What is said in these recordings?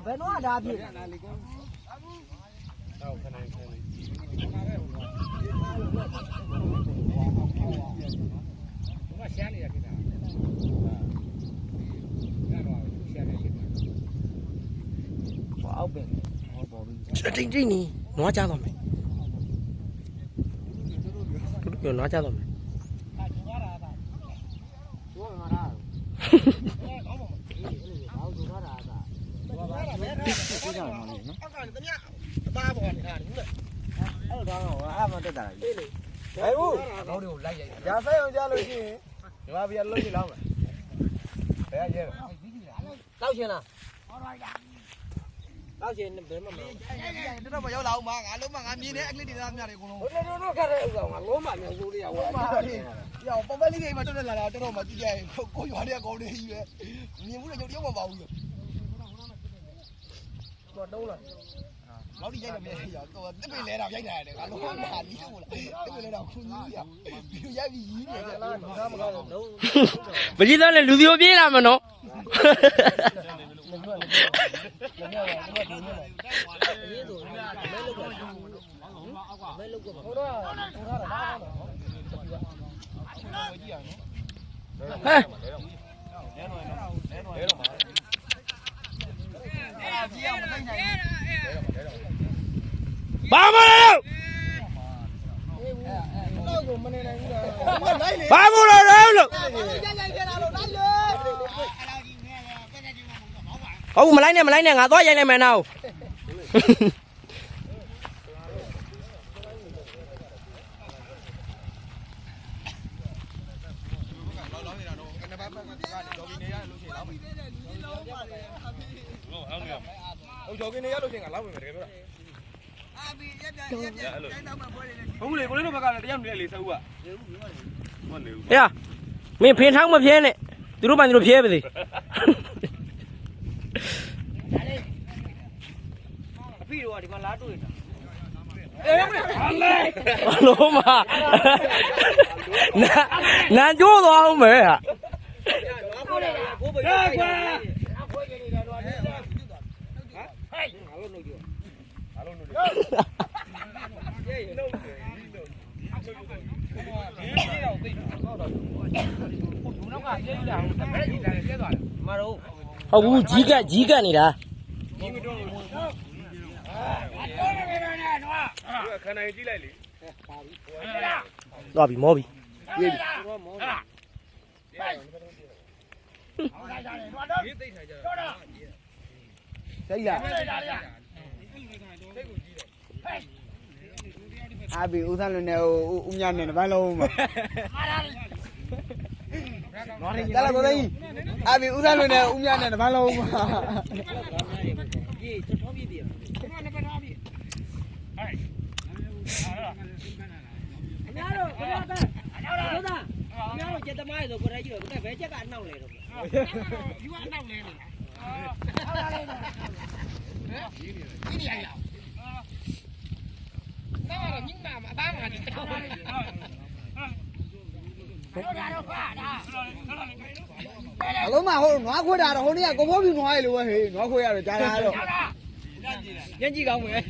ဘယ်တော့ဒါပြည့်အောက်ပင်တင်းတင်းနီနွားကြတော့မယ်ပြောနွားကြတော့မယ်ပါပေါ်နေတာအဲ့တော့အားမတက်တာလေဟဲ့ဦးကောင်းတွေကိုလိုက်ရိုက်ရာဆိုင်အောင်ကြားလို့ရှိရင်ဒီမှာပြလို့ရှိလောက်မယ်ဘယ်ရဲတောက်ရှင်လားတောက်ရှင်ဘယ်မှာမလဲတော်မရောက်လာအောင်ပါငါလုံးမငါမြင်တဲ့အကလစ်တွေသားများတွေအကုန်လုံးတို့ခက်တဲ့ဥစ္စာငါလုံးမမြောက်လို့ရဝါပြောပေါ်ပလေးတွေမှာတက်တက်လာတာတော်မကြည့်ကြရင်ကိုရွာတွေကကောင်းနေကြီးပဲမြင်မှုလည်းရုပ်တယောက်မပါဘူးတော့တုံးလားလောက်ဒီရိုက်တယ်မရရတော့တစ်ပင်လဲတော့ရိုက်တာတယ်ငါလုံးမဟာလီးလို့လားတစ်ပင်လဲတော့ခွန်ကြီးရပြီးရိုက်ပြီးရီးနေတယ်လားငါမကောင်းတော့မကြည့်တော့လေလူစီကိုပြေးလာမနော်ဘာမလဲဘာမလဲလို့ဟုတ်မလိုက်နဲ့ငါသွားရိုက်လိုက်မယ်နောက်ကျော်ကင်းနေရလို့ရှိရင်ငါလောက်မယ်တကယ်ပြောတာဟုတ်လေကိုလေးတို့ဘက်ကလည်းတယောက်နေလေစအုပ်ကဟုတ်လေဟေ့မင်းဖင်ထောင်းမဖျဲနဲ့သူတို့မှသူတို့ဖျဲပါစေအဖေတို့ကဒီမှာလာတွေ့တာလုံးမနာကျိုးသွားအောင်မယ်ဟာဟုတ်ဘူးကြီးကနေတာခဏကြည့်လိုက်လေသွားပြီမောပြီပြေးပြီစိတ်လားအာဘီဦးသားလွန်နေဦးမြနဲ့ဘာလုံးမကျလာကိုသိအာဘီဦးသားလွန်နေဦးမြနဲ့ဘာလုံးမပြေးထောပြေးပြေးခမနဲ့ပထားပြေးဟဲ့အများတို့ခမသားဟုတ်သားအများတို့ကျက်သမားဆိုကိုရဲကြီးတော့ဘယ်ချက်ကအနောက်လဲတော့ယူကအနောက်လဲနေတာဟုတ်လားလေဟဲ့ဒီရရတော့ညမအသားမှာဒီတော့ဟုတ်အလုံးမဟုတ်နွားခွေးတာတော့ဟိုနေ့ကကိုဖိုးပြူနွားရလို့ပဲဟေးနွားခွေးရတယ်ကြားတာတော့ညံ့ကြည့်ကောင်းမယ်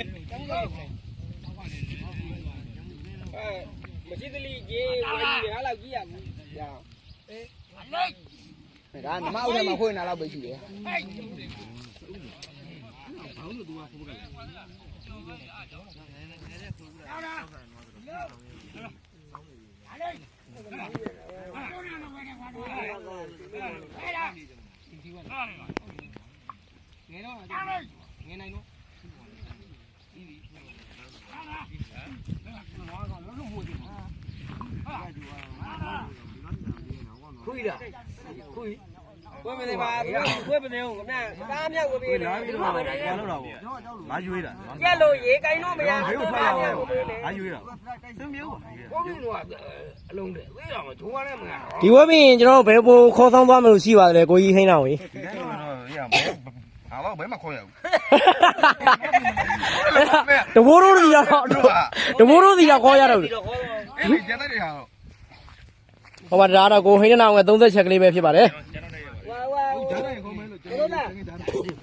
မရှိသလိကြီးဝယ်ကြီးဟာလောက်ကြီးရဘူးရဒါနမအုပ်ထဲမှာခွေးနာလောက်ပဲရှိတယ်ဘောင်းလို့သူကဖိုးကလည်းခွေးတာခွေးခွေးမနေပါခွေးမနေဘူးခင်ဗျာကားမြောက်ကိုပြေးတယ်ဒီမှာမနေရဘူးငါရွေးတာကျက်လို့ရေကိုင်းလို့မရဘူးကားမြောက်ကိုပြေးတယ်ငါရွေးတာစင်းမျိုးကိုပြင်းတော့အလုံးတယ်ဝေးတော့မချိုးရနဲ့မငါဒီဝက်ပြီးရင်ကျွန်တော်ဘယ်ဘိုးခေါ်ဆောင်သွားမလို့ရှိပါသလဲကိုကြီးဟိန်းတော်ကြီးဒီတိုင်းတော့ရ ဟာတော့ဘယ်မှာခေါ်ရဘူး တဘိုးတို့စီတော့တဘိုးတို့စီတော့ခေါ်ရတော့ အေးကျန်တဲ့တွေဟာတော့ ဟိုမှာဒါတော့ကိုဟိန်းနေနာငယ်30ချက်ကလေးပဲဖြစ်ပါတယ် ဝါဝါ ကျန်တဲ့ခေါ်မယ်လို့ကျွန်တော်လည်းကျန်တဲ့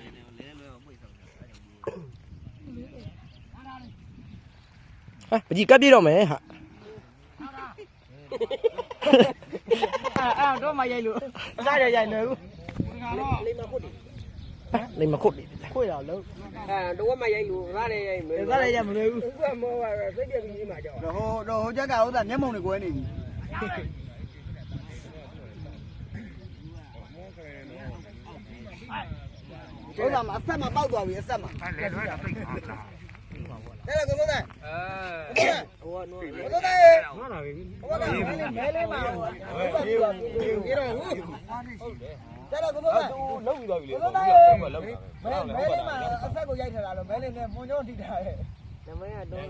ဟာပကြီးကပ်ပြတော့မယ်ဟာ အဲ့တော့မရိုက်လို့အစားရိုက်လွယ်ဘူးလိမ္မာခုတ် လိမ္မခုတ် ခွေတော့လုံးတော့မရိုက်လို့စားရရိုက်မယ်စားရရိုက်မလွယ်ဘူးဥပမောကစိတ်ပြပြီးမှကြောက်တော့ဟိုချက်ကဥစ္စာမျက်မှောင်တွေကွဲနေပြီဥစ္စာမှာအဆက်မှာပေါက်သွားပြီအဆက်မှာလဲလွယ်တော့သိတာလားတဲ့ကောကောတဲ့ဟိုနော်ကောတဲ့နော်လာပြီဟိုကမဲလေးမှာဒီတော့ဘူးတဲ့ကောကောတဲ့လုံးပြီးသွားပြီလေကောတဲ့မဲလေးမှာအဆက်ကိုရိုက်ထတာလို့မဲလေးနဲ့မွန်ကျောင်းထိထားတယ်နမရတော့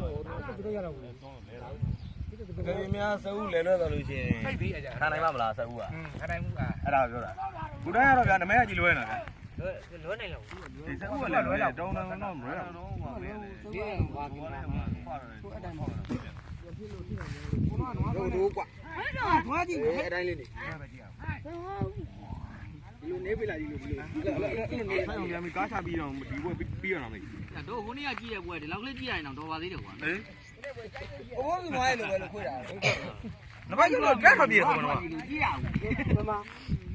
ဒီလိုရတော့ဘူးဒီများစအုပ်လဲတော့လို့ရှိရင်ထားနိုင်မှာမလားစအုပ်ကထားနိုင်ဘူးအဲ့ဒါပြောတာခုတည်းကတော့ဗျာနမဲကကြီးလွဲနေတာလွဲနိုင်လို့ဒီစအုပ်ကလည်းလွဲတာတောင်းတောင်းတော့လွဲတာတော့ပါပဲဒီဘာကလဲမှာအဲ့တိုင်းမဟုတ်ဘူးတို့ကွာထွားကြည့်အဲ့တိုင်းလေးနေဒီလိုနေပြလာဒီလိုနေဆိုင်အောင်ပြန်ပြီးကားချပြီးတော့ဒီဘက်ပြီးရအောင်လေတို့ခုနေ့ကကြည့်ရပွဲဒီလောက်ကလေးကြည့်ရရင်တော့တော်ပါသေးတယ်ကွာဟေးဘိုးကမိုင်းလို့ပဲလို့ခွေးတာနဘာကြီးတော့တက်ခပြည့်ဆိုတော့ကြည့်ရအောင်မမ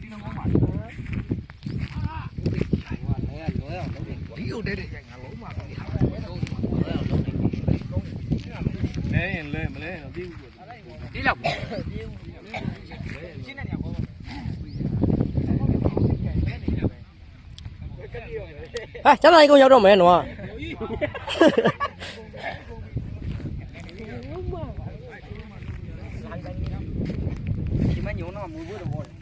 ဒီလိုမှဒီလိုတဲ့ရိုက်ငါလုံးမှာလဲရင်လဲမလဲတော့ပြီးဘူးဒီလောက်ရှင်းနေတယ်ကောဟာကျန်တိုင်းကုန်ရောက်တော့မယ်နော်ဒီမညုံတော့မူဘူးတော့ဟောတယ်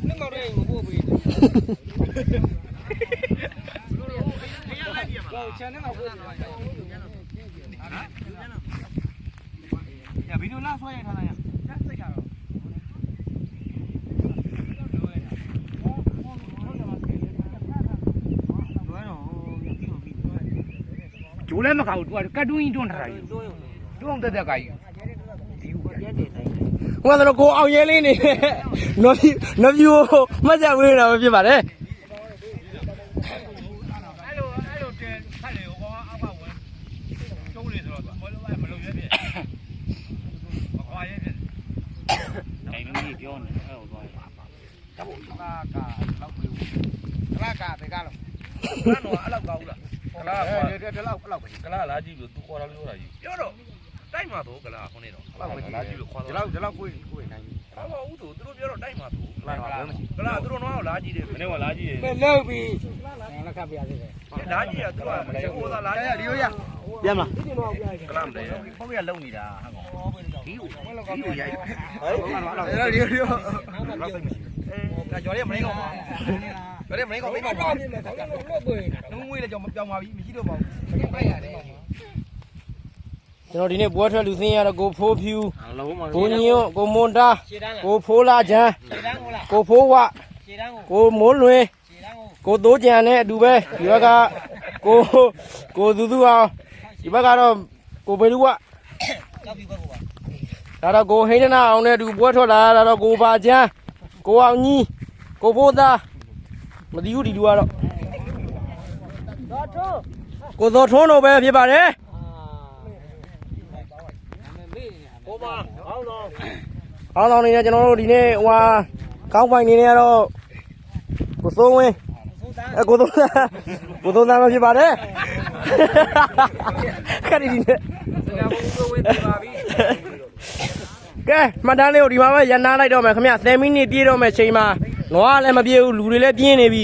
နမော်ရဲကိုပို့ပြီးတော့ချန်နေမှာပို့တယ်ဗီဒီယိုလာဆွဲရထားလိုက်ရစိတ်ကတော့ကျိုးလည်းမကောက်ဘူး तू ကတ်တွင်းကြီးတွန်းထားတာကြီးတွန်းတက်တက်ကကြီးဒီဟုတ်ပြတယ် ဟိုကတော့ကိုအောင်ရဲလေးနေနော်ဗျူမှတ်ချက်ဝေးနေတာပဲဖြစ်ပါတယ် အဲ့လိုတင်ဖတ်လေဟောအောက်ကဝင်ကျုံးလေဆိုတော့မလို့ရဲပြမခွာရဲပြတိုင်မီးပြောနေအဲ့ဟိုသွားရတော့ကလောက်ပြီကလာကဘယ်ကလောက်ကတော့အဲ့လောက်ကောင်းလားကလာဒီလောက်ပဲကလာလာကြည့်လို့ तू ခေါ်တာလို့ပြောတာကြီးပြောတော့တိုက်မှာတော့ကလာခုနေတော့လာကြည့်လို့ခေါ်တော့ဒီလောက်ကိုနိုင်ပြီဟောဦးသူတို့ပြောတော့တိုက်မှာတော့ကလာသူတို့တော့လာကြည့်တယ်မနေ့ကလာကြည့်တယ် ပဲလောက်ပြီးလက်ခပ်ပြရသေးတယ် လာကြည့်ရသူကမလဲဟိုသာလာကြည့် ဒီလိုရ ပြန်မလား ကလာမလဲဟုတ်ကဲ့လုံနေတာဟာဒီကိုရိုက် အဲ့ဒီဒီလောက်သိမရှိအဲကြော်ရဲမင်းကောင်ပါကြော်ရဲမင်းကောင်ပေးပါဘာလို့နှုံးငွေလည်းကြောင်ပြောင်းပါပြီမရှိတော့ပါဘူးဖိုက်ရတယ် ကျွန်တော်ဒီနေ့ပွဲထွက်လူစင်းရတော့ကိုဖိုးဖြူကိုညို့ကိုမွန်တာကိုဖိုးလာချမ်းကိုဖိုးဝကိုမိုးလွင်ကိုတိုးကြံနဲ့အတူပဲဒီဘက်ကကိုသူသူအောင်ဒီဘက်ကတော့ကိုဘေလူဝဒါတော့ကိုဟိန်းနာအောင်နဲ့အတူပွဲထွက်လာတာတော့ကိုပါချမ်းကိုအောင်ကြီးကိုဖိုးသားမသိဘူးဒီလူကတော့ကိုသောထွန်းတို့ပဲဖြစ်ပါတယ်ကိုမဟောင်းတော့ အောင်းဆောင်နေနဲ့ကျွန်တော်တို့ဒီနေ့ဟိုဟာကောင်းပိုင်နေနေတော့ကိုစိုးဝင်းကိုစိုးသားမဖြစ်ပါတယ်ခရီးဒီနဲ့ ကိုဝင်းပြပါပြီ ကဲမှတ်တမ်းလေးကိုဒီမှာပဲရန်နာလိုက်တော့မယ်ခင်ဗျ10မိနစ်ပြည့်တော့မယ်ချိန်မှာနွားလည်းမပြေဘူးလူတွေလည်းပြင်းနေပြီ